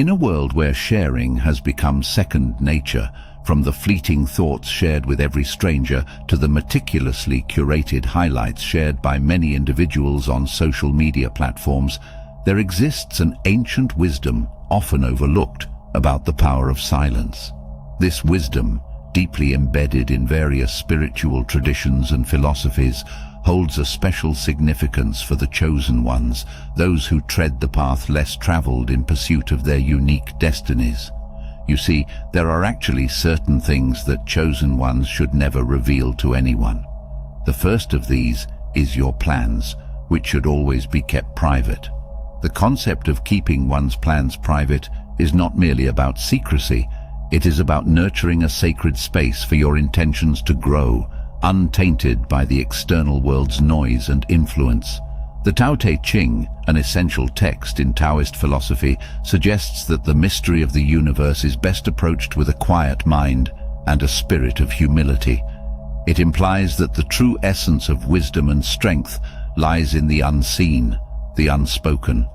In a world where sharing has become second nature, from the fleeting thoughts shared with every stranger to the meticulously curated highlights shared by many individuals on social media platforms, there exists an ancient wisdom, often overlooked, about the power of silence. This wisdom, deeply embedded in various spiritual traditions and philosophies, holds a special significance for the chosen ones, those who tread the path less traveled in pursuit of their unique destinies. You see, there are actually certain things that chosen ones should never reveal to anyone. The first of these is your plans, which should always be kept private. The concept of keeping one's plans private is not merely about secrecy, it is about nurturing a sacred space for your intentions to grow, untainted by the external world's noise and influence. The Tao Te Ching, an essential text in Taoist philosophy, suggests that the mystery of the universe is best approached with a quiet mind and a spirit of humility. It implies that the true essence of wisdom and strength lies in the unseen, the unspoken.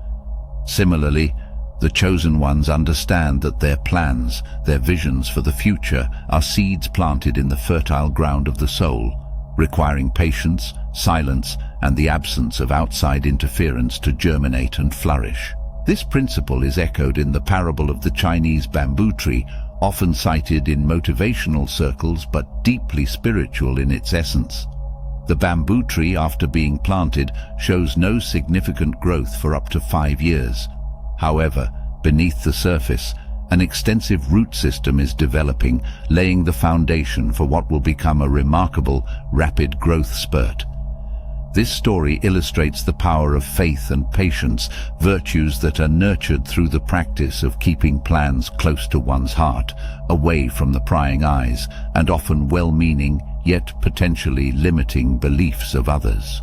Similarly, the chosen ones understand that their plans, their visions for the future, are seeds planted in the fertile ground of the soul, requiring patience, silence, and the absence of outside interference to germinate and flourish. This principle is echoed in the parable of the Chinese bamboo tree, often cited in motivational circles but deeply spiritual in its essence. The bamboo tree, after being planted, shows no significant growth for up to 5 years. However, beneath the surface, an extensive root system is developing, laying the foundation for what will become a remarkable, rapid growth spurt. This story illustrates the power of faith and patience, virtues that are nurtured through the practice of keeping plans close to one's heart, away from the prying eyes, and often well-meaning, yet potentially limiting beliefs of others.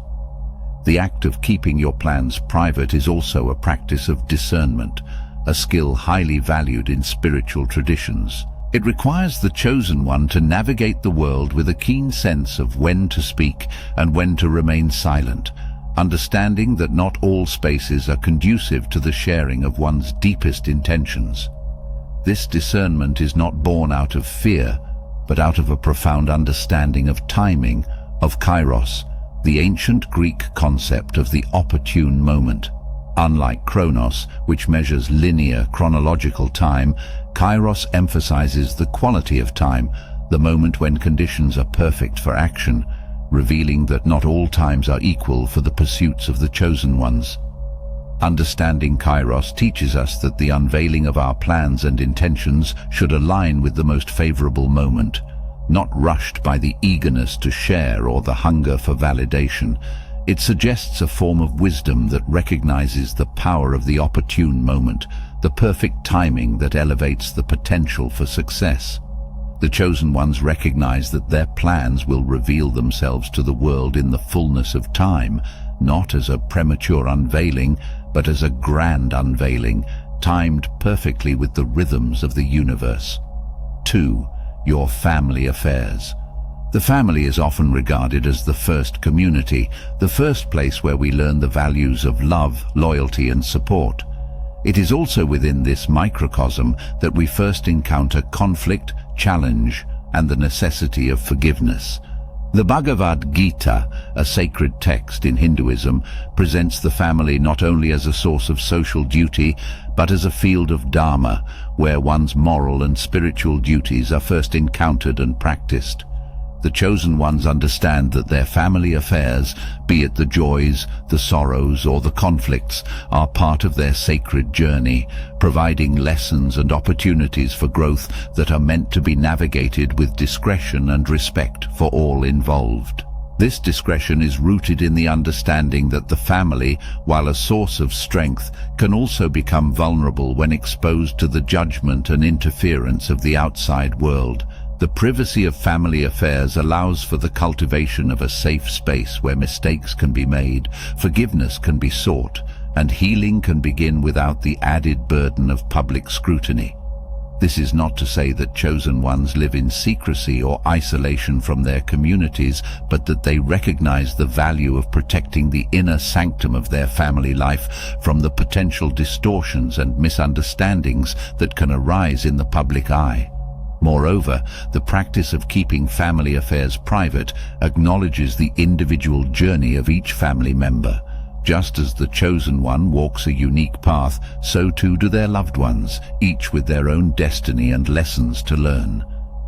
The act of keeping your plans private is also a practice of discernment, a skill highly valued in spiritual traditions. It requires the chosen one to navigate the world with a keen sense of when to speak and when to remain silent, understanding that not all spaces are conducive to the sharing of one's deepest intentions. This discernment is not born out of fear, but out of a profound understanding of timing, of kairos, the ancient Greek concept of the opportune moment. Unlike Chronos, which measures linear chronological time, Kairos emphasizes the quality of time, the moment when conditions are perfect for action, revealing that not all times are equal for the pursuits of the chosen ones. Understanding Kairos teaches us that the unveiling of our plans and intentions should align with the most favorable moment, not rushed by the eagerness to share or the hunger for validation. It suggests a form of wisdom that recognizes the power of the opportune moment, the perfect timing that elevates the potential for success. The chosen ones recognize that their plans will reveal themselves to the world in the fullness of time, not as a premature unveiling, but as a grand unveiling, timed perfectly with the rhythms of the universe. 2. Your family affairs. The family is often regarded as the first community, the first place where we learn the values of love, loyalty, and support. It is also within this microcosm that we first encounter conflict, challenge, and the necessity of forgiveness. The Bhagavad Gita, a sacred text in Hinduism, presents the family not only as a source of social duty, but as a field of dharma, where one's moral and spiritual duties are first encountered and practiced. The chosen ones understand that their family affairs, be it the joys, the sorrows, or the conflicts, are part of their sacred journey, providing lessons and opportunities for growth that are meant to be navigated with discretion and respect for all involved. This discretion is rooted in the understanding that the family, while a source of strength, can also become vulnerable when exposed to the judgment and interference of the outside world. The privacy of family affairs allows for the cultivation of a safe space where mistakes can be made, forgiveness can be sought, and healing can begin without the added burden of public scrutiny. This is not to say that chosen ones live in secrecy or isolation from their communities, but that they recognize the value of protecting the inner sanctum of their family life from the potential distortions and misunderstandings that can arise in the public eye. Moreover, the practice of keeping family affairs private acknowledges the individual journey of each family member. Just as the chosen one walks a unique path, so too do their loved ones, each with their own destiny and lessons to learn.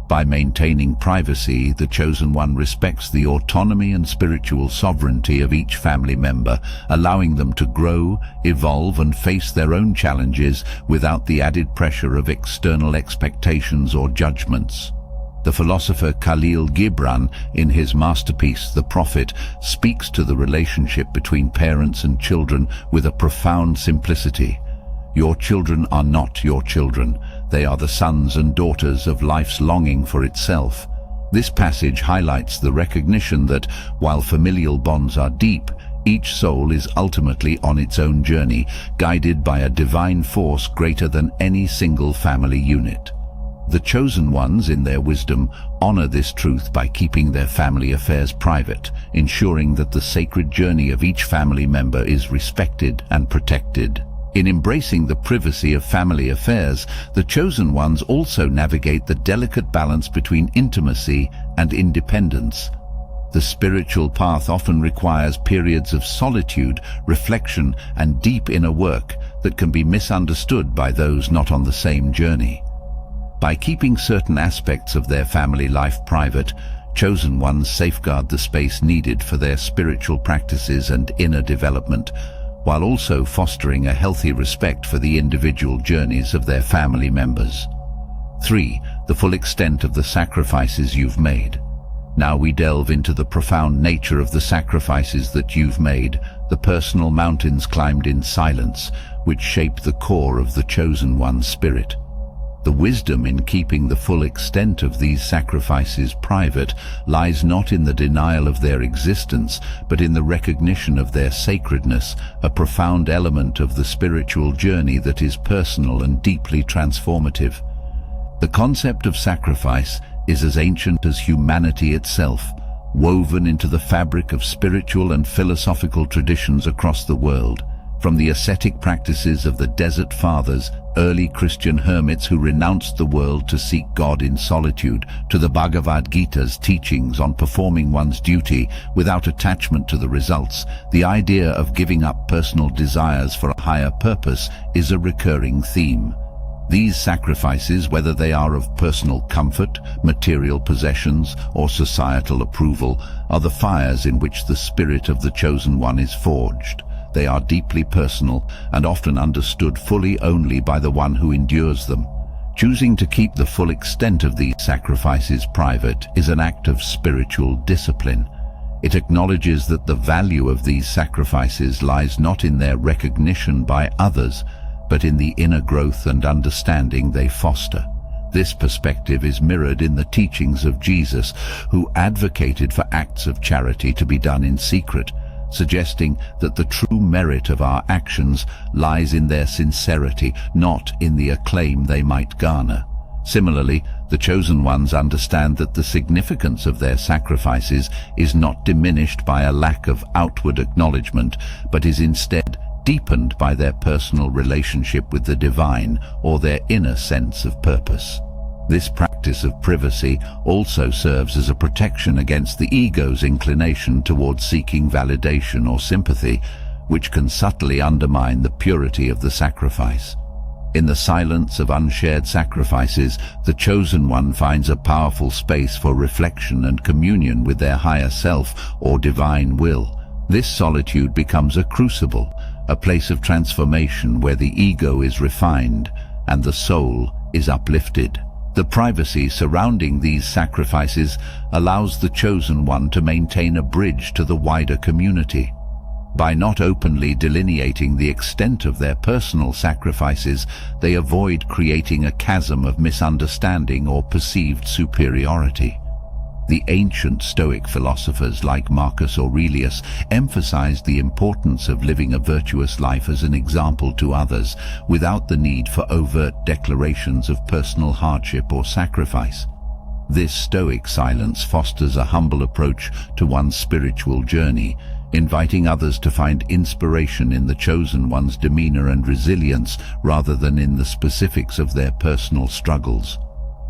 By maintaining privacy, the chosen one respects the autonomy and spiritual sovereignty of each family member, allowing them to grow, evolve, and face their own challenges without the added pressure of external expectations or judgments. The philosopher Khalil Gibran, in his masterpiece The Prophet, speaks to the relationship between parents and children with a profound simplicity. Your children are not your children. They are the sons and daughters of life's longing for itself. This passage highlights the recognition that, while familial bonds are deep, each soul is ultimately on its own journey, guided by a divine force greater than any single family unit. The chosen ones, in their wisdom, honor this truth by keeping their family affairs private, ensuring that the sacred journey of each family member is respected and protected. In embracing the privacy of family affairs, the chosen ones also navigate the delicate balance between intimacy and independence. The spiritual path often requires periods of solitude, reflection, and deep inner work that can be misunderstood by those not on the same journey. By keeping certain aspects of their family life private, chosen ones safeguard the space needed for their spiritual practices and inner development, while also fostering a healthy respect for the individual journeys of their family members. 3. The full extent of the sacrifices you've made. Now we delve into the profound nature of the sacrifices that you've made, the personal mountains climbed in silence, which shape the core of the chosen one's spirit. The wisdom in keeping the full extent of these sacrifices private lies not in the denial of their existence, but in the recognition of their sacredness, a profound element of the spiritual journey that is personal and deeply transformative. The concept of sacrifice is as ancient as humanity itself, woven into the fabric of spiritual and philosophical traditions across the world. From the ascetic practices of the Desert Fathers, early Christian hermits who renounced the world to seek God in solitude, to the Bhagavad Gita's teachings on performing one's duty without attachment to the results, the idea of giving up personal desires for a higher purpose is a recurring theme. These sacrifices, whether they are of personal comfort, material possessions, or societal approval, are the fires in which the spirit of the chosen one is forged. They are deeply personal and often understood fully only by the one who endures them. Choosing to keep the full extent of these sacrifices private is an act of spiritual discipline. It acknowledges that the value of these sacrifices lies not in their recognition by others, but in the inner growth and understanding they foster. This perspective is mirrored in the teachings of Jesus, who advocated for acts of charity to be done in secret, suggesting that the true merit of our actions lies in their sincerity, not in the acclaim they might garner. Similarly, the chosen ones understand that the significance of their sacrifices is not diminished by a lack of outward acknowledgement, but is instead deepened by their personal relationship with the divine or their inner sense of purpose. This practice of privacy also serves as a protection against the ego's inclination towards seeking validation or sympathy, which can subtly undermine the purity of the sacrifice. In the silence of unshared sacrifices, the chosen one finds a powerful space for reflection and communion with their higher self or divine will. This solitude becomes a crucible, a place of transformation where the ego is refined and the soul is uplifted. The privacy surrounding these sacrifices allows the chosen one to maintain a bridge to the wider community. By not openly delineating the extent of their personal sacrifices, they avoid creating a chasm of misunderstanding or perceived superiority. The ancient Stoic philosophers like Marcus Aurelius emphasized the importance of living a virtuous life as an example to others, without the need for overt declarations of personal hardship or sacrifice. This Stoic silence fosters a humble approach to one's spiritual journey, inviting others to find inspiration in the chosen one's demeanor and resilience rather than in the specifics of their personal struggles.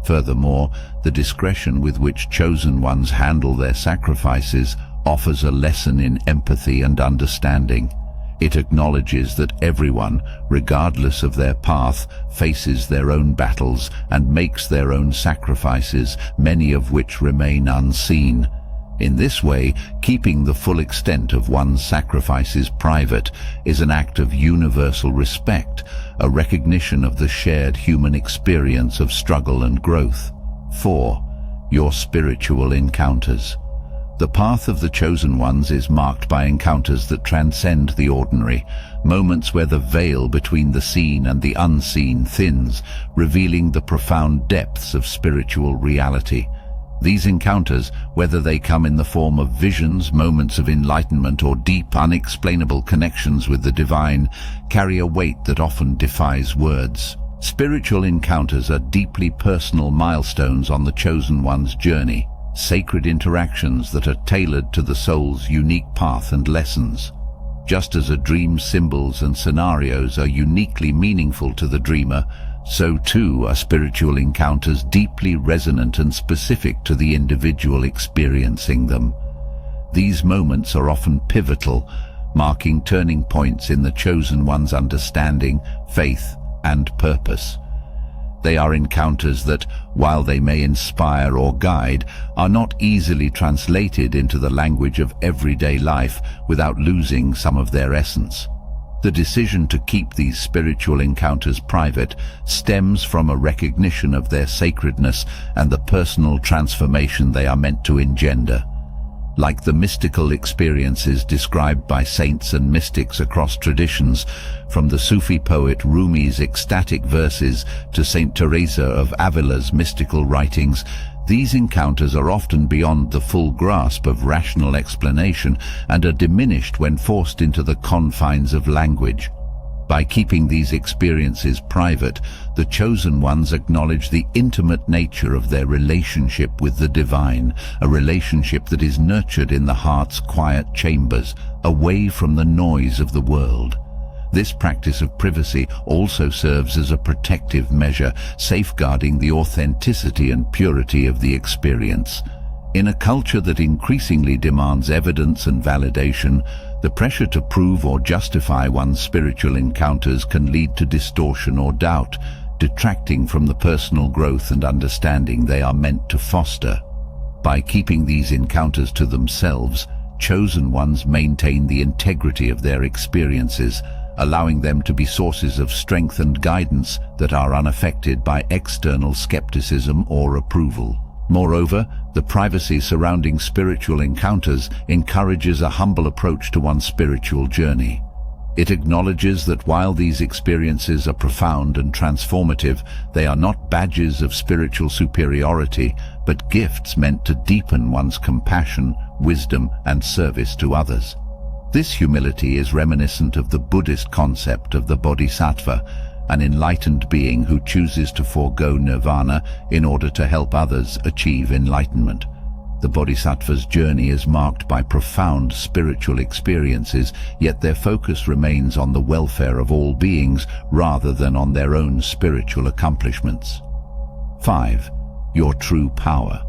Furthermore, the discretion with which chosen ones handle their sacrifices offers a lesson in empathy and understanding. It acknowledges that everyone, regardless of their path, faces their own battles and makes their own sacrifices, many of which remain unseen. In this way, keeping the full extent of one's sacrifices private is an act of universal respect, a recognition of the shared human experience of struggle and growth. 4. Your spiritual encounters. The path of the chosen ones is marked by encounters that transcend the ordinary, moments where the veil between the seen and the unseen thins, revealing the profound depths of spiritual reality. These encounters, whether they come in the form of visions, moments of enlightenment, or deep, unexplainable connections with the divine, carry a weight that often defies words. Spiritual encounters are deeply personal milestones on the chosen one's journey, sacred interactions that are tailored to the soul's unique path and lessons. Just as a dream's symbols and scenarios are uniquely meaningful to the dreamer, so too are spiritual encounters deeply resonant and specific to the individual experiencing them. These moments are often pivotal, marking turning points in the chosen one's understanding, faith, and purpose. They are encounters that, while they may inspire or guide, are not easily translated into the language of everyday life without losing some of their essence. The decision to keep these spiritual encounters private stems from a recognition of their sacredness and the personal transformation they are meant to engender. Like the mystical experiences described by saints and mystics across traditions, from the Sufi poet Rumi's ecstatic verses to Saint Teresa of Avila's mystical writings, these encounters are often beyond the full grasp of rational explanation and are diminished when forced into the confines of language. By keeping these experiences private, the chosen ones acknowledge the intimate nature of their relationship with the divine, a relationship that is nurtured in the heart's quiet chambers, away from the noise of the world. This practice of privacy also serves as a protective measure, safeguarding the authenticity and purity of the experience. In a culture that increasingly demands evidence and validation, the pressure to prove or justify one's spiritual encounters can lead to distortion or doubt, detracting from the personal growth and understanding they are meant to foster. By keeping these encounters to themselves, chosen ones maintain the integrity of their experiences, allowing them to be sources of strength and guidance that are unaffected by external skepticism or approval. Moreover, the privacy surrounding spiritual encounters encourages a humble approach to one's spiritual journey. It acknowledges that while these experiences are profound and transformative, they are not badges of spiritual superiority, but gifts meant to deepen one's compassion, wisdom, and service to others. This humility is reminiscent of the Buddhist concept of the bodhisattva, an enlightened being who chooses to forego nirvana in order to help others achieve enlightenment. The bodhisattva's journey is marked by profound spiritual experiences, yet their focus remains on the welfare of all beings rather than on their own spiritual accomplishments. 5. Your true power.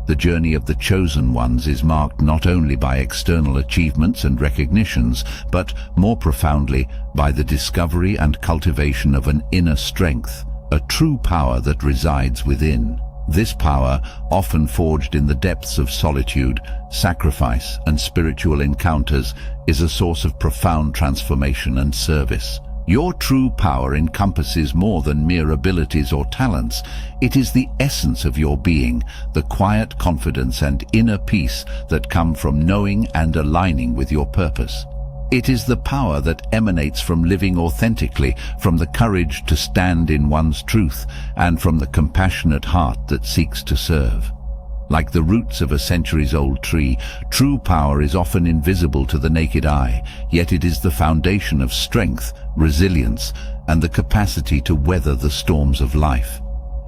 The journey of the chosen ones is marked not only by external achievements and recognitions, but more profoundly by the discovery and cultivation of an inner strength, a true power that resides within. This power, often forged in the depths of solitude, sacrifice, and spiritual encounters, is a source of profound transformation and service. Your true power encompasses more than mere abilities or talents. It is the essence of your being, the quiet confidence and inner peace that come from knowing and aligning with your purpose. It is the power that emanates from living authentically, from the courage to stand in one's truth, and from the compassionate heart that seeks to serve. Like the roots of a centuries-old tree, true power is often invisible to the naked eye, yet it is the foundation of strength, resilience, and the capacity to weather the storms of life.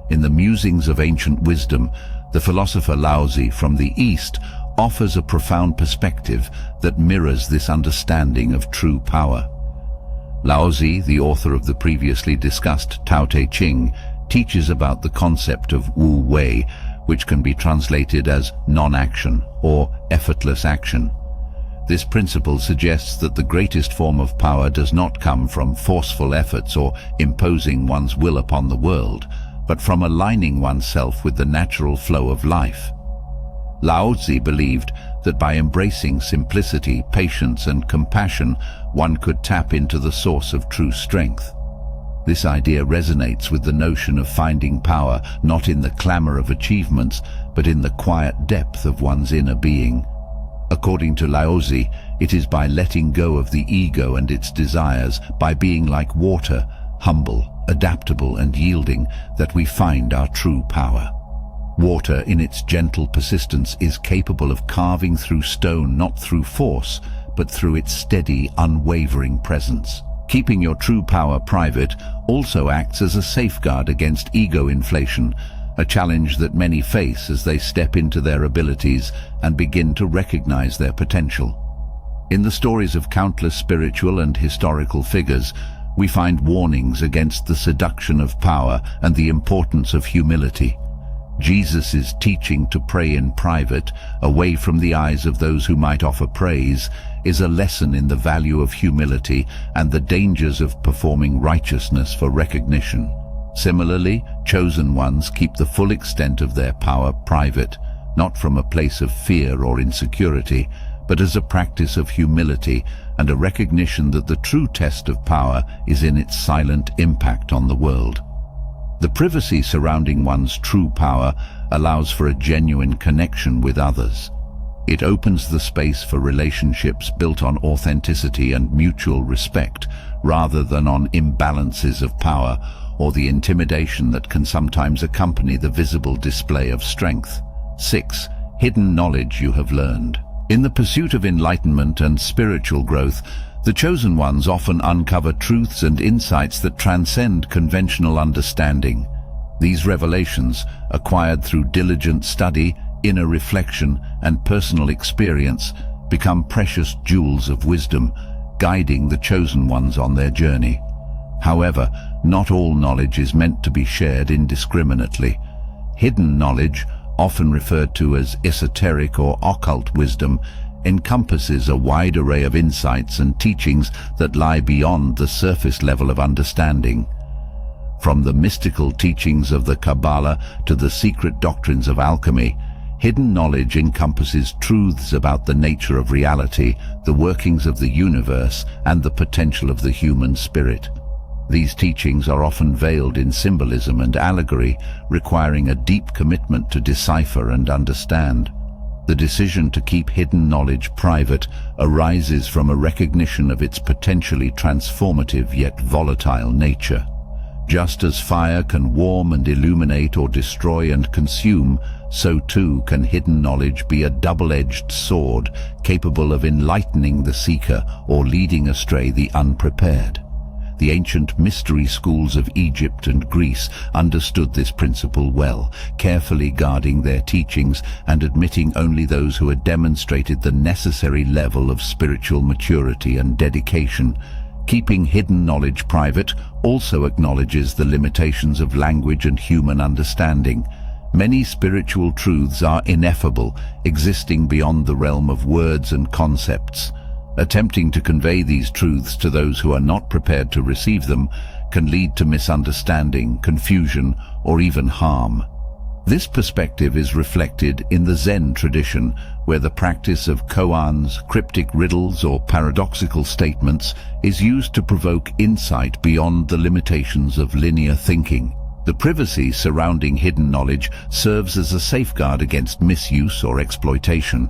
In the musings of ancient wisdom, the philosopher Laozi from the East offers a profound perspective that mirrors this understanding of true power. Laozi, the author of the previously discussed Tao Te Ching, teaches about the concept of Wu Wei, which can be translated as non-action or effortless action. This principle suggests that the greatest form of power does not come from forceful efforts or imposing one's will upon the world, but from aligning oneself with the natural flow of life. Laozi believed that by embracing simplicity, patience, and compassion, one could tap into the source of true strength. This idea resonates with the notion of finding power not in the clamor of achievements, but in the quiet depth of one's inner being. According to Laozi, it is by letting go of the ego and its desires, by being like water, humble, adaptable, and yielding, that we find our true power. Water, in its gentle persistence, is capable of carving through stone not through force, but through its steady, unwavering presence. Keeping your true power private also acts as a safeguard against ego inflation, a challenge that many face as they step into their abilities and begin to recognize their potential. In the stories of countless spiritual and historical figures, we find warnings against the seduction of power and the importance of humility. Jesus' teaching to pray in private, away from the eyes of those who might offer praise, is a lesson in the value of humility and the dangers of performing righteousness for recognition. Similarly, chosen ones keep the full extent of their power private, not from a place of fear or insecurity, but as a practice of humility and a recognition that the true test of power is in its silent impact on the world. The privacy surrounding one's true power allows for a genuine connection with others. It opens the space for relationships built on authenticity and mutual respect, rather than on imbalances of power or the intimidation that can sometimes accompany the visible display of strength. 6. Hidden knowledge you have learned. In the pursuit of enlightenment and spiritual growth, the chosen ones often uncover truths and insights that transcend conventional understanding. These revelations, acquired through diligent study, inner reflection, and personal experience, become precious jewels of wisdom, guiding the chosen ones on their journey. However, not all knowledge is meant to be shared indiscriminately. Hidden knowledge, often referred to as esoteric or occult wisdom, encompasses a wide array of insights and teachings that lie beyond the surface level of understanding. From the mystical teachings of the Kabbalah to the secret doctrines of alchemy, hidden knowledge encompasses truths about the nature of reality, the workings of the universe, and the potential of the human spirit. These teachings are often veiled in symbolism and allegory, requiring a deep commitment to decipher and understand. The decision to keep hidden knowledge private arises from a recognition of its potentially transformative yet volatile nature. Just as fire can warm and illuminate or destroy and consume, so too can hidden knowledge be a double-edged sword capable of enlightening the seeker or leading astray the unprepared. The ancient mystery schools of Egypt and Greece understood this principle well, carefully guarding their teachings and admitting only those who had demonstrated the necessary level of spiritual maturity and dedication. Keeping hidden knowledge private also acknowledges the limitations of language and human understanding. Many spiritual truths are ineffable, existing beyond the realm of words and concepts. Attempting to convey these truths to those who are not prepared to receive them can lead to misunderstanding, confusion, or even harm. This perspective is reflected in the Zen tradition, where the practice of koans, cryptic riddles, or paradoxical statements is used to provoke insight beyond the limitations of linear thinking. The privacy surrounding hidden knowledge serves as a safeguard against misuse or exploitation.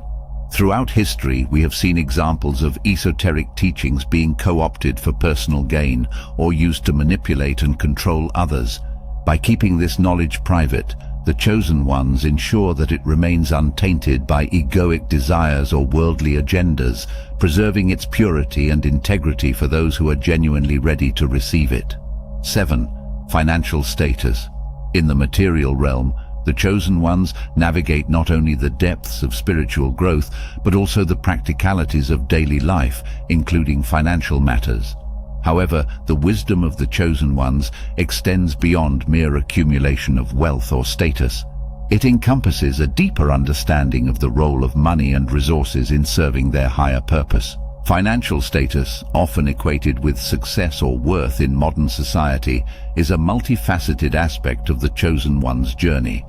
Throughout history, we have seen examples of esoteric teachings being co-opted for personal gain or used to manipulate and control others. By keeping this knowledge private, The chosen ones ensure that it remains untainted by egoic desires or worldly agendas, preserving its purity and integrity for those who are genuinely ready to receive it. 7. Financial status. In the material realm, the chosen ones navigate not only the depths of spiritual growth, but also the practicalities of daily life, including financial matters. However, the wisdom of the chosen ones extends beyond mere accumulation of wealth or status. It encompasses a deeper understanding of the role of money and resources in serving their higher purpose. Financial status, often equated with success or worth in modern society, is a multifaceted aspect of the chosen one's journey.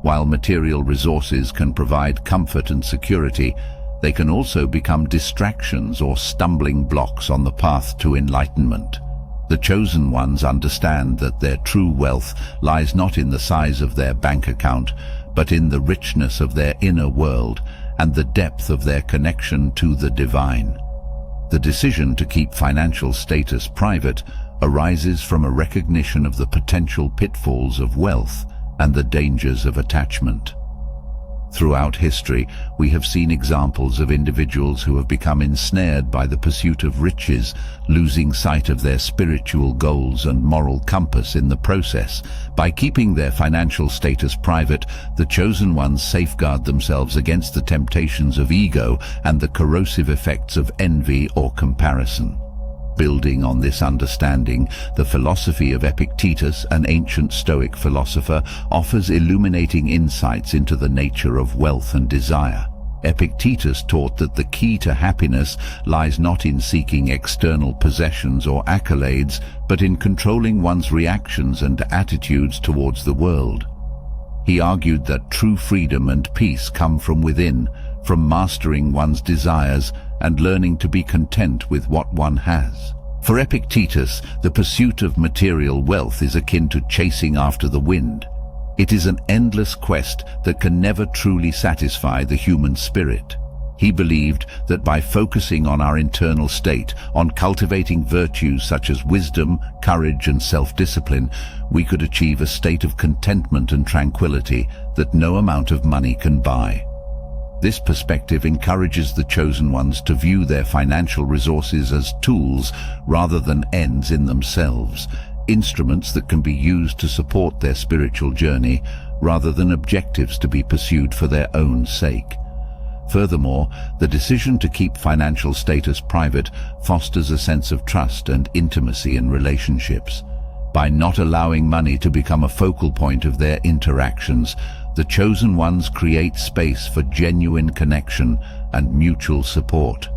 While material resources can provide comfort and security, they can also become distractions or stumbling blocks on the path to enlightenment. The chosen ones understand that their true wealth lies not in the size of their bank account, but in the richness of their inner world and the depth of their connection to the divine. The decision to keep financial status private arises from a recognition of the potential pitfalls of wealth and the dangers of attachment. Throughout history, we have seen examples of individuals who have become ensnared by the pursuit of riches, losing sight of their spiritual goals and moral compass in the process. By keeping their financial status private, the chosen ones safeguard themselves against the temptations of ego and the corrosive effects of envy or comparison. Building on this understanding, the philosophy of Epictetus, an ancient Stoic philosopher, offers illuminating insights into the nature of wealth and desire. Epictetus taught that the key to happiness lies not in seeking external possessions or accolades, but in controlling one's reactions and attitudes towards the world. He argued that true freedom and peace come from within, from mastering one's desires and learning to be content with what one has. For Epictetus, the pursuit of material wealth is akin to chasing after the wind. It is an endless quest that can never truly satisfy the human spirit. He believed that by focusing on our internal state, on cultivating virtues such as wisdom, courage, and self-discipline, we could achieve a state of contentment and tranquility that no amount of money can buy. This perspective encourages the chosen ones to view their financial resources as tools rather than ends in themselves, instruments that can be used to support their spiritual journey rather than objectives to be pursued for their own sake. Furthermore, the decision to keep financial status private fosters a sense of trust and intimacy in relationships. By not allowing money to become a focal point of their interactions, the chosen ones create space for genuine connection and mutual support.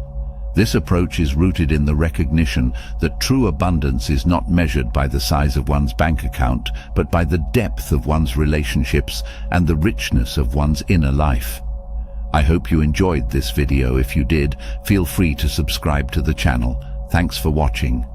This approach is rooted in the recognition that true abundance is not measured by the size of one's bank account, but by the depth of one's relationships and the richness of one's inner life. I hope you enjoyed this video. If you did, feel free to subscribe to the channel. Thanks for watching.